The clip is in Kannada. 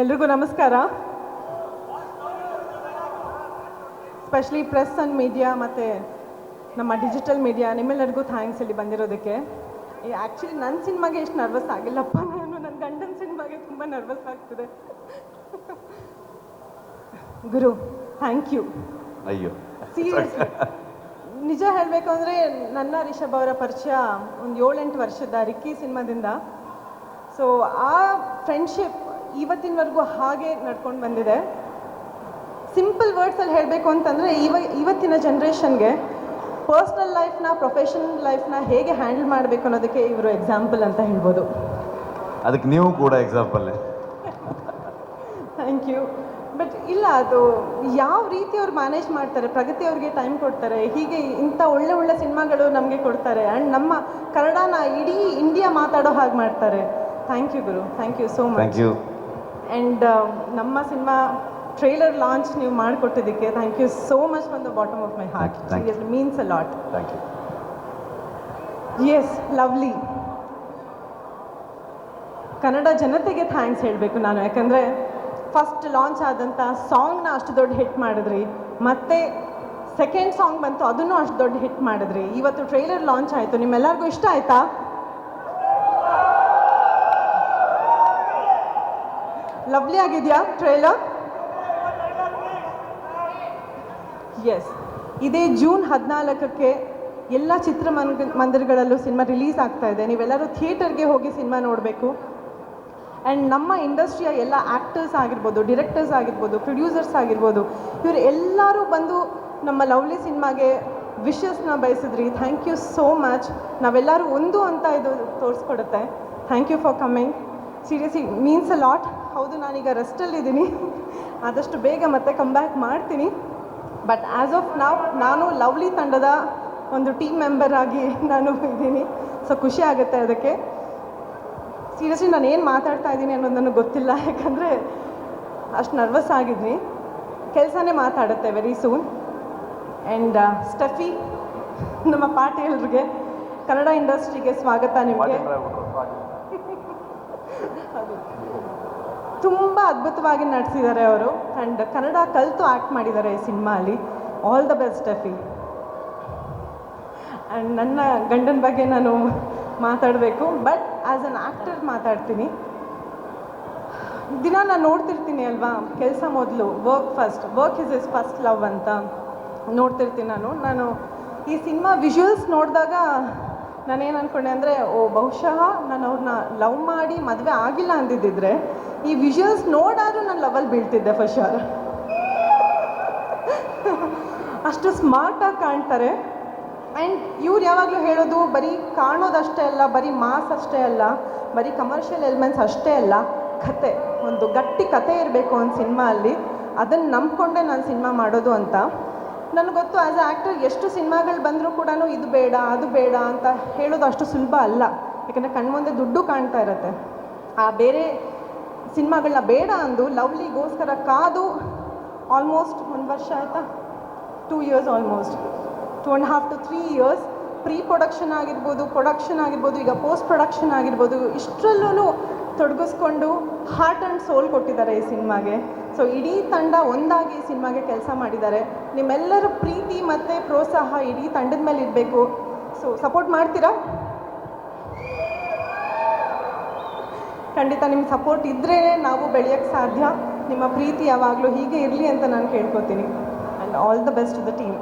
ಎಲ್ರಿಗೂ ನಮಸ್ಕಾರ. ಸ್ಪೆಷಲಿ ಪ್ರೆಸ್ ಆ್ಯಂಡ್ ಮೀಡಿಯಾ ಮತ್ತು ನಮ್ಮ ಡಿಜಿಟಲ್ ಮೀಡಿಯಾ ನಿಮ್ಮೆಲ್ಲರಿಗೂ ಥ್ಯಾಂಕ್ಸ್ ಇಲ್ಲಿ ಬಂದಿರೋದಕ್ಕೆ. ಆ್ಯಕ್ಚುಲಿ ನನ್ನ ಸಿನಿಮಾಗೆ ಎಷ್ಟು ನರ್ವಸ್ ಆಗಿಲ್ಲಪ್ಪ, ನಾನು ನನ್ನ ಗಂಡನ ಸಿನಿಮಾಗೆ ತುಂಬ ನರ್ವಸ್ ಆಗ್ತಿದೆ. ಗುರು ಥ್ಯಾಂಕ್ ಯು. ಅಯ್ಯೋ ಸೀರಿಯಸ್ಲಿ ನಿಜ ಹೇಳಬೇಕು ಅಂದರೆ ನನ್ನ ರಿಷಬ್ ಅವರ ಪರಿಚಯ ಒಂದು 7-8 ವರ್ಷದ ರಿಕ್ಕಿ ಸಿನಿಮಾದಿಂದ. ಸೊ ಆ ಫ್ರೆಂಡ್ಶಿಪ್ ಇವತ್ತಿನವರೆಗೂ ಹಾಗೆ ನಡ್ಕೊಂಡು ಬಂದಿದೆ. ಸಿಂಪಲ್ ವರ್ಡ್ಸಲ್ಲಿ ಹೇಳಬೇಕು ಅಂತಂದರೆ ಇವತ್ತಿನ ಜನ್ರೇಷನ್ಗೆ ಪರ್ಸ್ನಲ್ ಲೈಫ್ನ ಪ್ರೊಫೆಷನಲ್ ಲೈಫ್ನ ಹೇಗೆ ಹ್ಯಾಂಡಲ್ ಮಾಡಬೇಕು ಅನ್ನೋದಕ್ಕೆ ಇವರು ಎಕ್ಸಾಂಪಲ್ ಅಂತ ಹೇಳ್ಬೋದು. ಅದಕ್ಕೆ ನೀವು ಕೂಡ ಎಕ್ಸಾಂಪಲ್ಲೇ. Thank you. ಬಟ್ ಇಲ್ಲ, ಅದು ಯಾವ ರೀತಿ ಅವ್ರು ಮ್ಯಾನೇಜ್ ಮಾಡ್ತಾರೆ, ಪ್ರಗತಿ ಅವ್ರಿಗೆ ಟೈಮ್ ಕೊಡ್ತಾರೆ, ಹೀಗೆ ಇಂಥ ಒಳ್ಳೆ ಸಿನಿಮಾಗಳು ನಮಗೆ ಕೊಡ್ತಾರೆ ಆ್ಯಂಡ್ ನಮ್ಮ ಕನ್ನಡನ ಇಡೀ ಇಂಡಿಯಾ ಮಾತಾಡೋ ಹಾಗೆ ಮಾಡ್ತಾರೆ. ಥ್ಯಾಂಕ್ ಯು ಗುರು, thank you so much. Thank you. And ನಮ್ಮ ಸಿನಿಮಾ ಟ್ರೈಲರ್ ಲಾಂಚ್ ನೀವು ಮಾಡಿಕೊಟ್ಟಿದ್ದಕ್ಕೆ thank you so much from the bottom of my heart. Seriously means a lot. Thank you. Yes, lovely. Kannada ಜನತೆಗೆ ಥ್ಯಾಂಕ್ಸ್ ಹೇಳಬೇಕು ನಾನು, ಯಾಕಂದರೆ ಫಸ್ಟ್ ಲಾಂಚ್ ಆದಂಥ ಸಾಂಗ್ನ ಅಷ್ಟು ದೊಡ್ಡ ಹಿಟ್ ಮಾಡಿದ್ರಿ, ಮತ್ತು ಸೆಕೆಂಡ್ ಸಾಂಗ್ ಬಂತು ಅದನ್ನು ಅಷ್ಟು ದೊಡ್ಡ ಹಿಟ್ ಮಾಡಿದ್ರಿ. ಇವತ್ತು ಟ್ರೈಲರ್ ಲಾಂಚ್ ಆಯಿತು, ನಿಮ್ಮೆಲ್ಲರಿಗೂ ಇಷ್ಟ ಆಯಿತಾ? ಲವ್ಲಿ ಆಗಿದೆಯಾ ಟ್ರೈಲರ್? ಎಸ್, ಇದೇ ಜೂನ್ 14ಕ್ಕೆ ಎಲ್ಲ ಚಿತ್ರಮಂದಿರಗಳಲ್ಲೂ ಸಿನಿಮಾ ರಿಲೀಸ್ ಆಗ್ತಾ ಇದೆ. ನೀವೆಲ್ಲರೂ ಥಿಯೇಟರ್ಗೆ ಹೋಗಿ ಸಿನಿಮಾ ನೋಡಬೇಕು. ಆ್ಯಂಡ್ ನಮ್ಮ ಇಂಡಸ್ಟ್ರಿಯ ಎಲ್ಲ ಆ್ಯಕ್ಟರ್ಸ್ ಆಗಿರ್ಬೋದು, ಡಿರೆಕ್ಟರ್ಸ್ ಆಗಿರ್ಬೋದು, ಪ್ರೊಡ್ಯೂಸರ್ಸ್ ಆಗಿರ್ಬೋದು, ಇವರು ಎಲ್ಲರೂ ಬಂದು ನಮ್ಮ ಲವ್ಲಿ ಸಿನಿಮಾಗೆ ವಿಶಸ್ನ ಬಯಸಿದ್ರಿ. Thank you so much. ನಾವೆಲ್ಲರೂ ಒಂದು ಅಂತ ಇದು ತೋರಿಸ್ಕೊಡುತ್ತೆ. Thank you for coming. Seriously means a lot. ಹೌದು, ನಾನೀಗ ರೆಸ್ಟಲ್ಲಿದ್ದೀನಿ, ಆದಷ್ಟು ಬೇಗ ಮತ್ತೆ ಕಮ್ ಬ್ಯಾಕ್ ಮಾಡ್ತೀನಿ. ಬಟ್ ಆ್ಯಸ್ ಆಫ್ ನಾನು ಲವ್ಲಿ ತಂಡದ ಒಂದು ಟೀಮ್ ಮೆಂಬರ್ ಆಗಿ ನಾನು ಇದ್ದೀನಿ. ಸೊ ಖುಷಿ ಆಗುತ್ತೆ ಅದಕ್ಕೆ. ಸೀರಿಯಸ್ಲಿ ನಾನು ಏನು ಮಾತಾಡ್ತಾ ಇದ್ದೀನಿ ಅನ್ನೋದು ನನಗೆ ಗೊತ್ತಿಲ್ಲ, ಯಾಕಂದರೆ ಅಷ್ಟು ನರ್ವಸ್ ಆಗಿದ್ವಿ. ಕೆಲಸನೇ ಮಾತಾಡುತ್ತೆ ವೆರಿ ಸೂನ್. ಆ್ಯಂಡ್ ಸ್ಟೆಫಿ, ನಮ್ಮ ಪಾಟೀಲ್ರಿಗೆ ಕನ್ನಡ ಇಂಡಸ್ಟ್ರಿಗೆ ಸ್ವಾಗತ ನಿಮಗೆ. ತುಂಬ ಅದ್ಭುತವಾಗಿ ನಟಿಸಿದ್ದಾರೆ ಅವರು. ಆ್ಯಂಡ್ ಕನ್ನಡ ಕಲಿತು ಆ್ಯಕ್ಟ್ ಮಾಡಿದ್ದಾರೆ ಈ ಸಿನಿಮಾ ಅಲ್ಲಿ. All the best Steffi. And ನನ್ನ ಗಂಡನ ಬಗ್ಗೆ ನಾನು ಮಾತಾಡಬೇಕು, ಬಟ್ ಆ್ಯಸ್ ಅನ್ ಆ್ಯಕ್ಟರ್ ಮಾತಾಡ್ತೀನಿ. ದಿನ ನಾನು ನೋಡ್ತಿರ್ತೀನಿ ಅಲ್ವಾ, ಕೆಲಸ ಮೊದಲು, work first, work is is first love ಅಂತ ನೋಡ್ತಿರ್ತೀನಿ ನಾನು ಈ ಸಿನಿಮಾ ವಿಜುವಲ್ಸ್ ನೋಡಿದಾಗ ನಾನೇನು ಅಂದ್ಕೊಂಡೆ ಅಂದರೆ, ಬಹುಶಃ ನಾನು ಅವ್ರನ್ನ ಲವ್ ಮಾಡಿ ಮದುವೆ ಆಗಿಲ್ಲ ಅಂದಿದ್ದಿದ್ರೆ ಈ ವಿಜುವಲ್ಸ್ ನೋಡಾದ್ರೂ ನಾನು ಲವಲ್ಲಿ ಬೀಳ್ತಿದ್ದೆ ಫರ್ ಶೋರ್. ಅಷ್ಟು ಸ್ಮಾರ್ಟಾಗಿ ಕಾಣ್ತಾರೆ. ಆ್ಯಂಡ್ ಇವ್ರು ಯಾವಾಗಲೂ ಹೇಳೋದು ಬರೀ ಕಾಣೋದಷ್ಟೇ ಅಲ್ಲ, ಬರೀ ಮಾಸ್ ಅಷ್ಟೇ ಅಲ್ಲ, ಬರೀ ಕಮರ್ಷಿಯಲ್ ಎಲಿಮೆಂಟ್ಸ್ ಅಷ್ಟೇ ಅಲ್ಲ, ಕತೆ, ಒಂದು ಗಟ್ಟಿ ಕತೆ ಇರಬೇಕು ಒಂದು ಸಿನಿಮಾ ಅಲ್ಲಿ. ಅದನ್ನು ನಂಬ್ಕೊಂಡೆ ನಾನು ಸಿನಿಮಾ ಮಾಡೋದು ಅಂತ. ನನಗೆ ಗೊತ್ತು, ಆ್ಯಸ್ ಅ ಆ್ಯಕ್ಟರ್ ಎಷ್ಟು ಸಿನಿಮಾಗಳು ಬಂದರೂ ಕೂಡ ಇದು ಬೇಡ ಅದು ಬೇಡ ಅಂತ ಹೇಳೋದು ಅಷ್ಟು ಸುಲಭ ಅಲ್ಲ. ಯಾಕಂದರೆ ಕಣ್ಮುಂದೆ ದುಡ್ಡು ಕಾಣ್ತಾ ಇರುತ್ತೆ. ಆ ಬೇರೆ ಸಿನಿಮಾಗಳನ್ನ ಬೇಡ ಅಂದು ಲವ್ಲಿಗೋಸ್ಕರ ಕಾದು ಆಲ್ಮೋಸ್ಟ್ 1 ವರ್ಷ ಆಯಿತಾ, 2 years, almost 2.5 to 3 years pre production ಆಗಿರ್ಬೋದು, ಪ್ರೊಡಕ್ಷನ್ ಆಗಿರ್ಬೋದು, ಈಗ ಪೋಸ್ಟ್ ಪ್ರೊಡಕ್ಷನ್ ಆಗಿರ್ಬೋದು, ಇಷ್ಟರಲ್ಲೂ ತೊಡಗಿಸ್ಕೊಂಡು ಹಾರ್ಟ್ ಆ್ಯಂಡ್ ಸೋಲ್ ಕೊಟ್ಟಿದ್ದಾರೆ ಈ ಸಿನಿಮಾಗೆ. ಸೊ ಇಡೀ ತಂಡ ಒಂದಾಗಿ ಈ ಸಿನಿಮಾಗೆ ಕೆಲಸ ಮಾಡಿದ್ದಾರೆ. ನಿಮ್ಮೆಲ್ಲರ ಪ್ರೀತಿ ಮತ್ತು ಪ್ರೋತ್ಸಾಹ ಇಡೀ ತಂಡದ ಮೇಲೆ ಇರಬೇಕು. ಸೊ ಸಪೋರ್ಟ್ ಮಾಡ್ತೀರಾ? ಖಂಡಿತ ನಿಮ್ಮ ಸಪೋರ್ಟ್ ಇದ್ದರೆ ನಾವು ಬೆಳೆಯೋಕ್ಕೆ ಸಾಧ್ಯ. ನಿಮ್ಮ ಪ್ರೀತಿ ಯಾವಾಗಲೂ ಹೀಗೆ ಇರಲಿ ಅಂತ ನಾನು ಕೇಳ್ಕೊತೀನಿ. And all the best to the team.